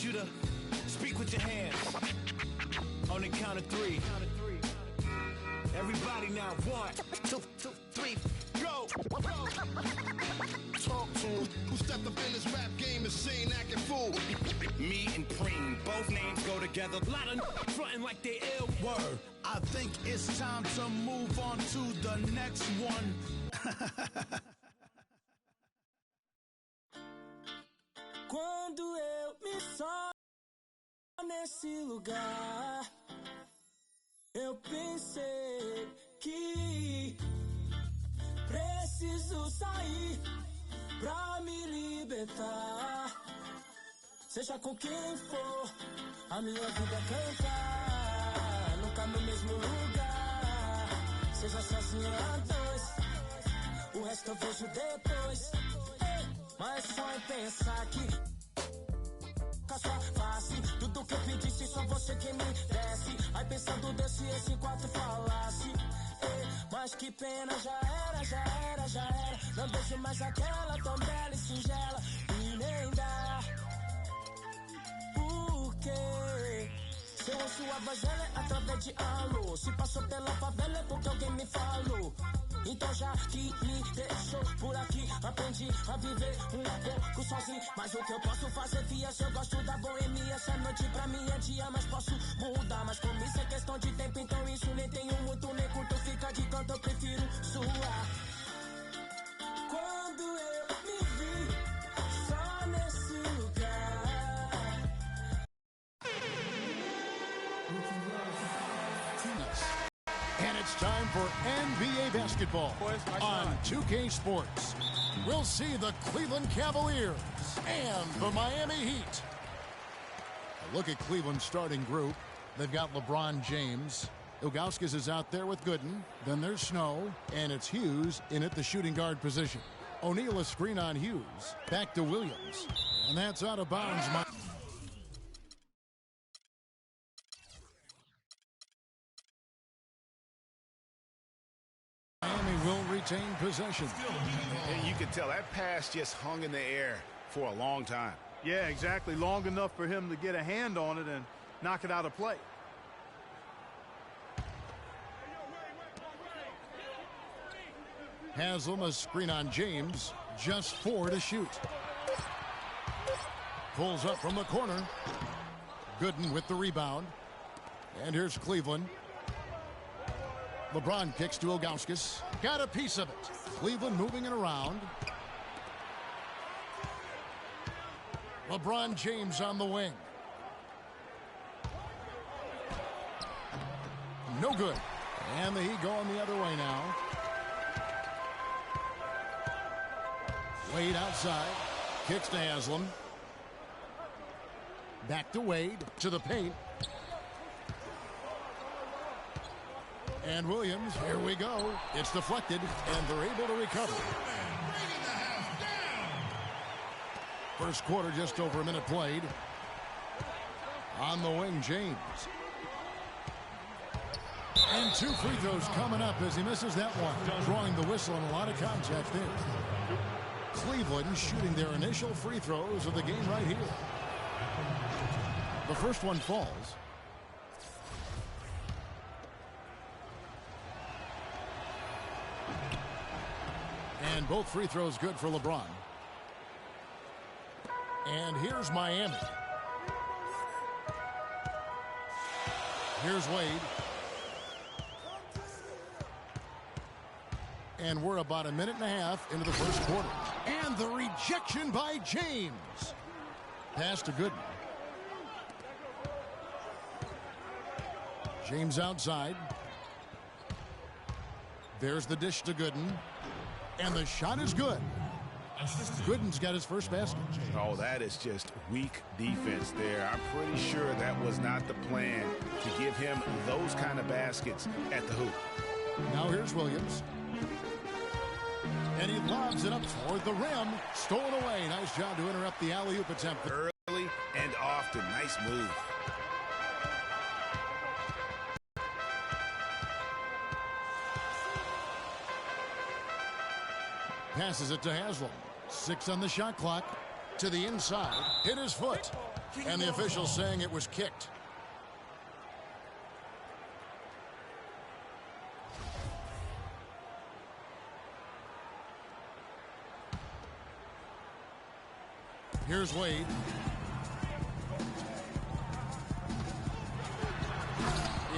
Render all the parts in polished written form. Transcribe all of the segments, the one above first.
you to speak with your hands. On the count of three. Everybody now, 1, 2, 3, go! Talk to him. Who stepped up in this rap game and seen acting fool? Me and Preem, both names go together. Lot of frontin' like they ill. Word. I think it's time to move on to the next one. Quando eu me só nesse lugar, eu pensei que preciso sair pra me libertar. Seja com quem for, a minha vida é cantar, nunca no mesmo lugar. Seja sozinho a dois, o resto eu vejo depois. Mas só em pensar que com a sua face, tudo que eu pedisse, só você quem me desse. Aí pensando Deus se esse quarto falasse. Mas que pena, já era. Não vejo mais aquela tão bela e singela. E nem dá. Por quê? Se eu ouço a voz dela é através de alô. Se passou pela favela é porque alguém me falou. Então já que me deixou por aqui, aprendi a viver um pouco sozinho. Mas o que eu posso fazer, fia, se eu gosto da boemia. Essa noite pra mim é dia, mas posso mudar. Mas como isso é questão de tempo, então isso nem tenho muito, nem curto. Fica de canto, eu prefiro suar. Quando eu me vi só nesse lugar. And it's time for NBA basketball on 2K Sports. We'll see the Cleveland Cavaliers and the Miami Heat. A look at Cleveland's starting group. They've got LeBron James. Ilgauskas is out there with Gooden. Then there's Snow, and it's Hughes in at the shooting guard position. O'Neal a screen on Hughes. Back to Williams. And that's out of bounds. Miami will retain possession. And you can tell that pass just hung in the air for a long time. Yeah, exactly. Long enough for him to get a hand on it and knock it out of play. Haslam a screen on James. Just 4 to shoot. Pulls up from the corner. Gooden with the rebound. And here's Cleveland. LeBron kicks to Ilgauskas. Got a piece of it. Cleveland moving it around. LeBron James on the wing. No good. And the Heat going the other way now. Wade outside. Kicks to Haslam. Back to Wade. To the paint. And Williams, here we go. It's deflected, and they're able to recover. First quarter, just over a minute played. On the wing, James. And 2 free throws coming up as he misses that one. Drawing the whistle and a lot of contact there. Cleveland shooting their initial free throws of the game right here. The first one falls. And both free throws good for LeBron. And here's Miami. Here's Wade. And we're about a minute and a half into the first quarter. And the rejection by James. Pass to Gooden. James outside. There's the dish to Gooden. And the shot is good. Gooden's got his first basket. Oh, that is just weak defense there. I'm pretty sure that was not the plan to give him those kind of baskets at the hoop. Now here's Williams. And he lobs it up toward the rim. Stolen away. Nice job to interrupt the alley-oop attempt. Early and often. Nice move. Passes it to Haslam. 6 on the shot clock. To the inside. Hit his foot. And the official saying it was kicked. Here's Wade.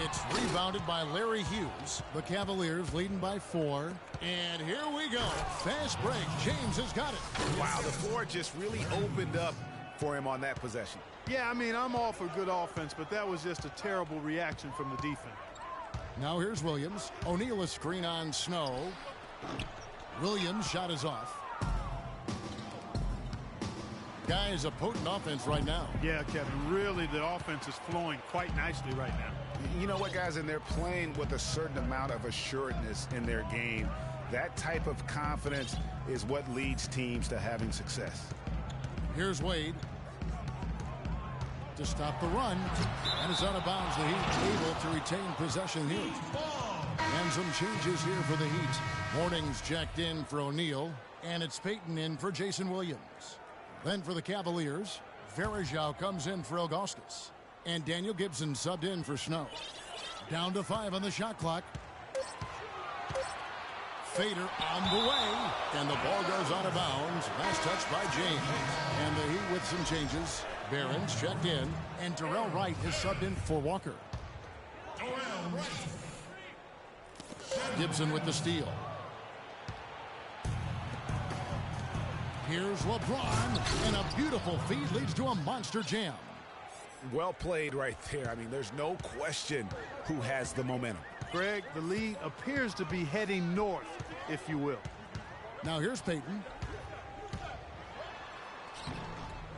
It's rebounded by Larry Hughes. The Cavaliers leading by 4. And here we go. Fast break. James has got it. Wow, the floor just really opened up for him on that possession. Yeah, I mean, I'm all for good offense, but that was just a terrible reaction from the defense. Now here's Williams. O'Neal a screen on Snow. Williams' shot is off. Guys, a potent offense right now. Yeah, Kevin, really the offense is flowing quite nicely right now. You know what, guys, and they're playing with a certain amount of assuredness in their game. That type of confidence is what leads teams to having success. Here's Wade to stop the run, and it's out of bounds. The Heat able to retain possession here. And some changes here for the Heat. Morning's checked in for O'Neal, and it's Payton in for Jason Williams. Then for the Cavaliers, Varejao comes in for Augustus. And Daniel Gibson subbed in for Snow. Down to 5 on the shot clock. Fader on the way. And the ball goes out of bounds. Last touch by James. And the Heat with some changes. Barron's checked in. And Darrell Wright is subbed in for Walker. Gibson with the steal. Here's LeBron. And a beautiful feed leads to a monster jam. Well played right there. I mean, there's no question who has the momentum. Greg, the lead appears to be heading north, if you will. Now here's Payton.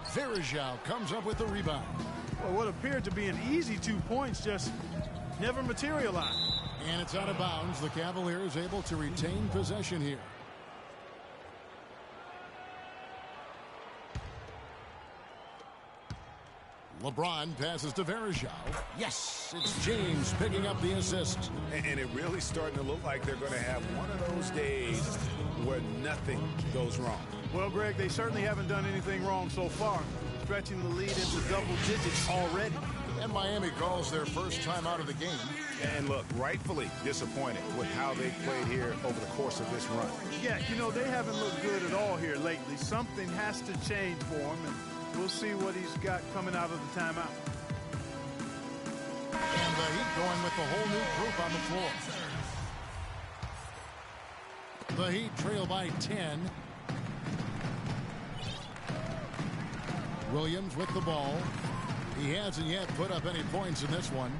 Varejao comes up with the rebound. Well, what appeared to be an easy 2 points just never materialized. And it's out of bounds. The Cavaliers able to retain possession here. LeBron passes to Varejao. Yes, it's James picking up the assist. And it really starting to look like they're going to have one of those days where nothing goes wrong. Well, Greg, they certainly haven't done anything wrong so far, stretching the lead into double digits already. And Miami calls their first time out of the game. And look, rightfully disappointed with how they played here over the course of this run. Yeah, you know, they haven't looked good at all here lately. Something has to change for them, and we'll see what he's got coming out of the timeout. And the Heat going with the whole new group on the floor. The Heat trail by 10. Williams with the ball. He hasn't yet put up any points in this one.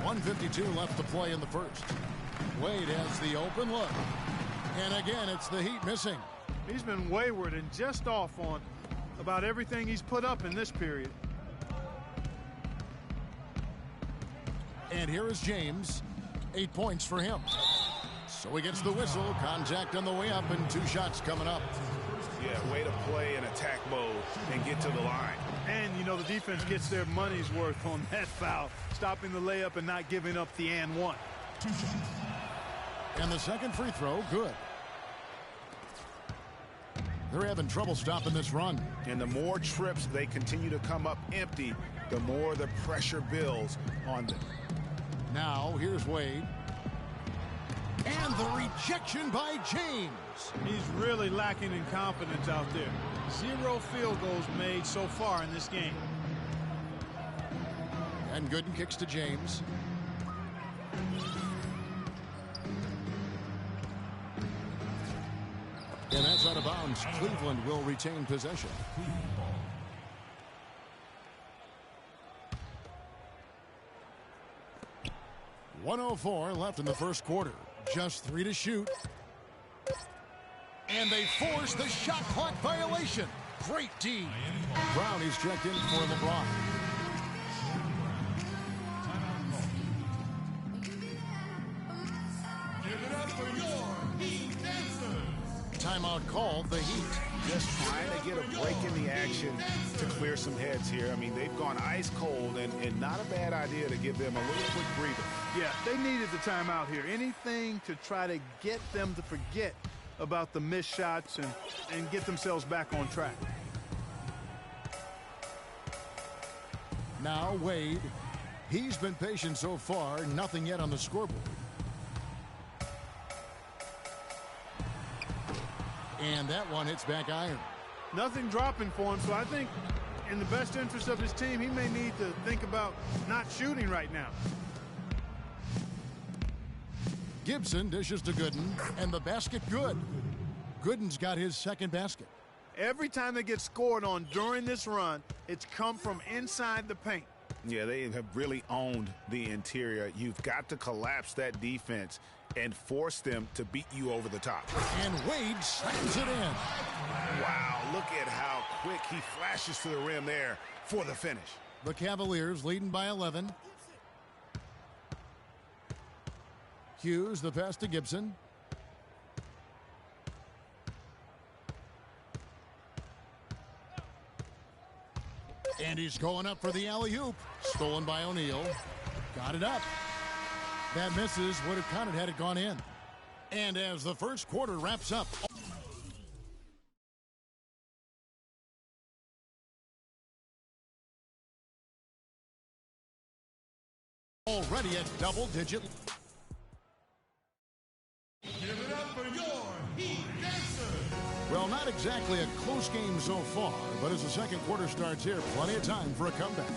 1:52 left to play in the first. Wade has the open look. And again, it's the Heat missing. He's been wayward and just off on about everything he's put up in this period. And here is James. 8 points for him. So he gets the whistle. Contact on the way up and 2 shots coming up. Yeah, way to play in attack mode and get to the line. And, you know, the defense gets their money's worth on that foul, stopping the layup and not giving up the and one. And the second free throw, good. They're having trouble stopping this run. And the more trips they continue to come up empty, the more the pressure builds on them. Now, here's Wade. And the rejection by James. He's really lacking in confidence out there. 0 field goals made so far in this game. And Gooden kicks to James. And that's out of bounds. Cleveland will retain possession. 1:04 left in the first quarter. Just 3 to shoot. And they force the shot clock violation. Great D. Brown is checked in for LeBron. Give it up for your Heat dancers. Timeout called, the Heat. Just trying to get a break in the action to clear some heads here. I mean, they've gone ice cold, and not a bad idea to give them a little quick breather. Yeah, they needed the timeout here. Anything to try to get them to forget about the missed shots and get themselves back on track. Now Wade. He's been patient so far. Nothing yet on the scoreboard. And that one hits back iron. Nothing dropping for him, so I think in the best interest of his team, he may need to think about not shooting right now. Gibson dishes to Gooden, and the basket good. Gooden's got his second basket. Every time they get scored on during this run, it's come from inside the paint. Yeah, they have really owned the interior. You've got to collapse that defense and force them to beat you over the top. And Wade slams it in. Wow, look at how quick he flashes to the rim there for the finish. The Cavaliers leading by 11. Hughes, the pass to Gibson. And he's going up for the alley-oop. Stolen by O'Neal. Got it up. That misses. Would have counted had it gone in. And as the first quarter wraps up, already at double-digit. Give it up for your Heat Dancers. Well, not exactly a close game so far, but as the second quarter starts here, plenty of time for a comeback.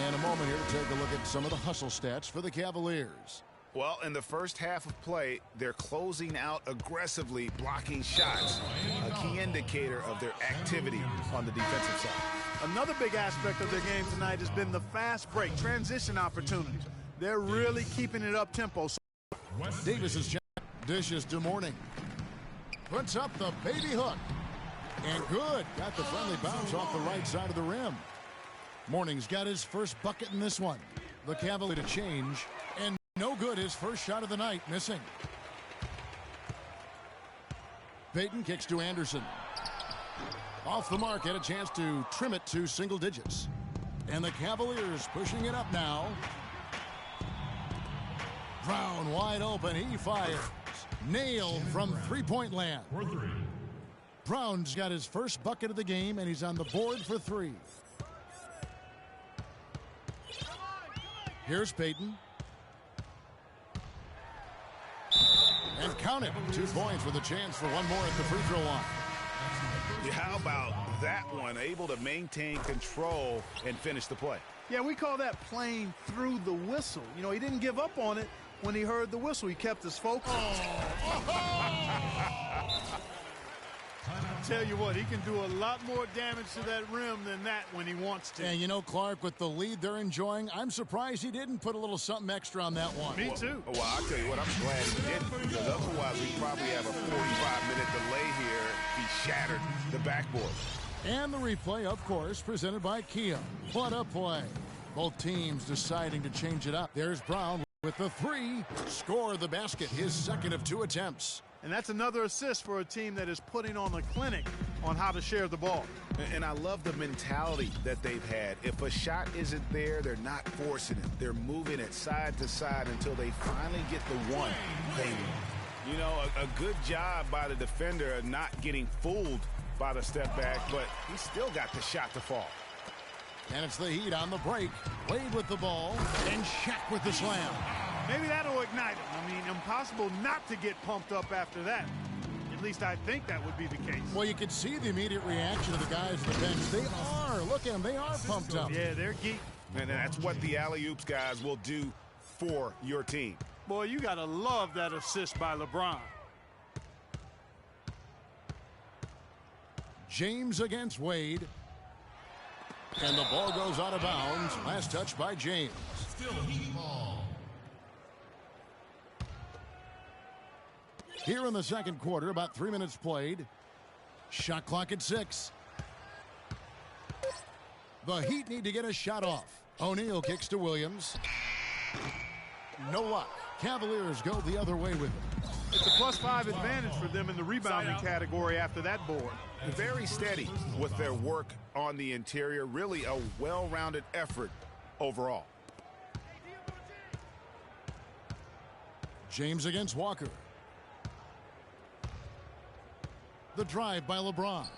And a moment here to take a look at some of the hustle stats for the Cavaliers. Well, in the first half of play, they're closing out aggressively, blocking shots, a key indicator of their activity on the defensive side. Another big aspect of their game tonight has been the fast break, transition opportunities. They're really keeping it up tempo. Davis's check dishes to Mourning. Puts up the baby hook. And good. Got the friendly bounce off the right side of the rim. Mourning's got his first bucket in this one. The Cavalier to change. And no good. His first shot of the night missing. Payton kicks to Anderson. Off the mark. Had a chance to trim it to single digits. And the Cavaliers pushing it up now. Brown wide open. He fires. Nailed from three-point land. Brown's got his first bucket of the game, and he's on the board for three. Here's Payton. And count it. 2 points with a chance for one more at the free throw line. Yeah, how about that one? Able to maintain control and finish the play. Yeah, we call that playing through the whistle. You know, he didn't give up on it when he heard the whistle. He kept his focus. I tell you what, he can do a lot more damage to that rim than that when he wants to. And you know, Clark, with the lead they're enjoying, I'm surprised he didn't put a little something extra on that one. Me too. Well, I'll tell you what, I'm glad he didn't, because otherwise we probably have a 45-minute delay here. He shattered the backboard. And the replay, of course, presented by Kia. What a play. Both teams deciding to change it up. There's Brown with the three. Score the basket, his second of 2 attempts. And that's another assist for a team that is putting on a clinic on how to share the ball. And I love the mentality that they've had. If a shot isn't there, they're not forcing it. They're moving it side to side until they finally get the one they want. You know, a good job by the defender of not getting fooled by the step back, but he still got the shot to fall. And it's the Heat on the break. Wade with the ball, and Shaq with the slam. Maybe that'll ignite him. I mean, impossible not to get pumped up after that. At least I think that would be the case. Well, you can see the immediate reaction of the guys on the bench. They are. Look at them. They are pumped up. Yeah, they're geek. And that's what the alley-oops guys will do for your team. Boy, you got to love that assist by LeBron. James against Wade. And the ball goes out of bounds. Last touch by James. Still Heat ball. Here in the second quarter, about 3 minutes played. Shot clock at 6. The Heat need to get a shot off. O'Neal kicks to Williams. No luck. Cavaliers go the other way with it. It's a +5 advantage for them in the rebounding category after that board. Very steady with their work on the interior. Really a well-rounded effort overall. James against Walker. The drive by LeBron.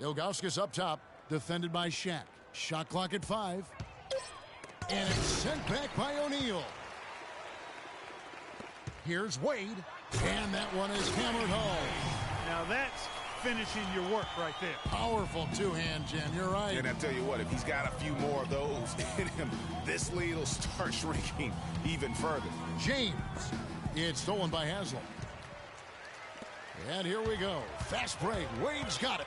Ilgauskas up top, defended by Shaq. Shot clock at 5. And it's sent back by O'Neal. Here's Wade. And that one is hammered home. Now that's finishing your work right there. Powerful two-hand jam. You're right. And I tell you what, if he's got a few more of those in him, this lead will start shrinking even further. James. It's stolen by Haslam. And here we go. Fast break. Wade's got it.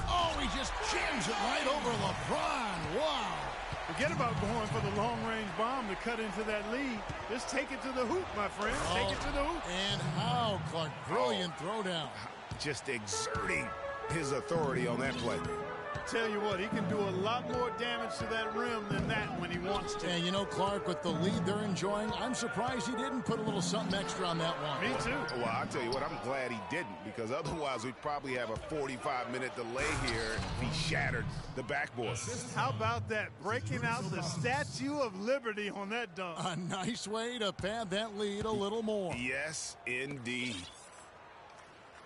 Oh, he just jams it right over LeBron. Wow. Forget about going for the long-range bomb to cut into that lead. Just take it to the hoop, my friend. Take it to the hoop. And how, Clark. Brilliant throwdown. Just exerting his authority on that play. Tell you what, he can do a lot more damage to that rim than that when he wants to. And you know, Clark, with the lead they're enjoying, I'm surprised he didn't put a little something extra on that one. Me too. Well, I'll tell you what, I'm glad he didn't, because otherwise we'd probably have a 45-minute delay here if he shattered the backboard. How about that? Breaking out the Statue of Liberty on that dunk. A nice way to pad that lead a little more. Yes, indeed.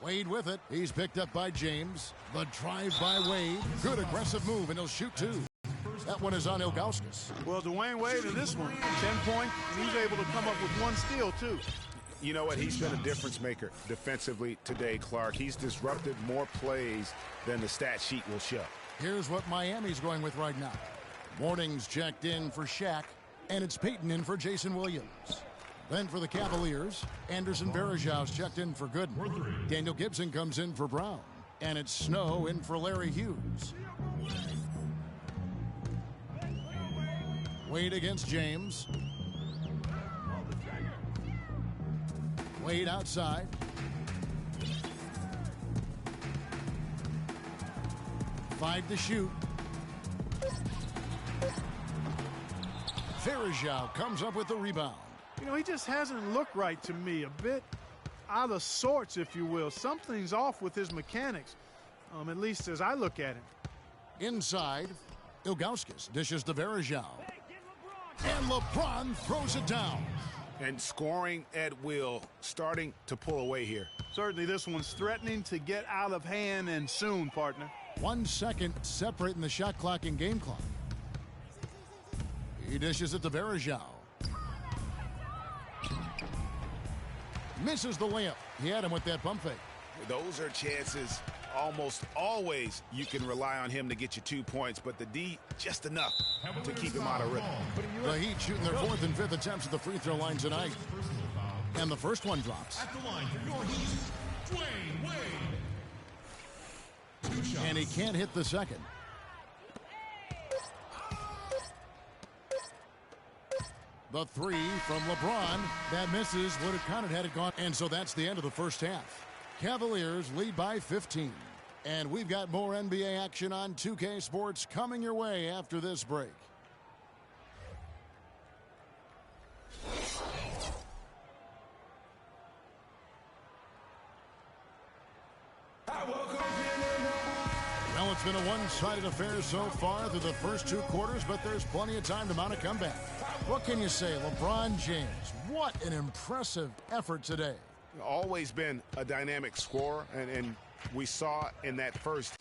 Wade with it. He's picked up by James. The drive by Wade. Good aggressive move, and he'll shoot two. That one is on Ilgauskas. Well, Dwayne Wade in this one, 10 points, and he's able to come up with one steal, too. You know what? He's been a difference maker defensively today, Clark. He's disrupted more plays than the stat sheet will show. Here's what Miami's going with right now. Morning's checked in for Shaq, and it's Peyton in for Jason Williams. Then for the Cavaliers, Anderson Varejau's checked in for Gooden. Daniel Gibson comes in for Brown. And it's Snow in for Larry Hughes. Wade against James. Wade outside. Five to shoot. Varejau comes up with the rebound. You know, he just hasn't looked right to me. A bit out of sorts, if you will. Something's off with his mechanics, at least as I look at him. Inside, Ilgauskas dishes to Varejau. And LeBron throws it down. And scoring at will, starting to pull away here. Certainly this one's threatening to get out of hand, and soon, partner. 1 second separating the shot clock and game clock. He dishes it to Varejau. Misses the layup. He had him with that pump fake. Those are chances almost always you can rely on him to get you 2 points, but the D just enough to keep him out of rhythm. The Heat shooting their 4th and 5th attempts at the free throw line tonight. And the first one drops. At the line for your Heat, Dwayne Wade. 2 shots. And he can't hit the second. The three from LeBron. That misses. Would have counted had it gone. And so that's the end of the first half. Cavaliers lead by 15. And we've got more NBA action on 2K Sports coming your way after this break. Well, it's been a one-sided affair so far through the first 2 quarters, but there's plenty of time to mount a comeback. What can you say? LeBron James, what an impressive effort today. Always been a dynamic scorer, and we saw in that first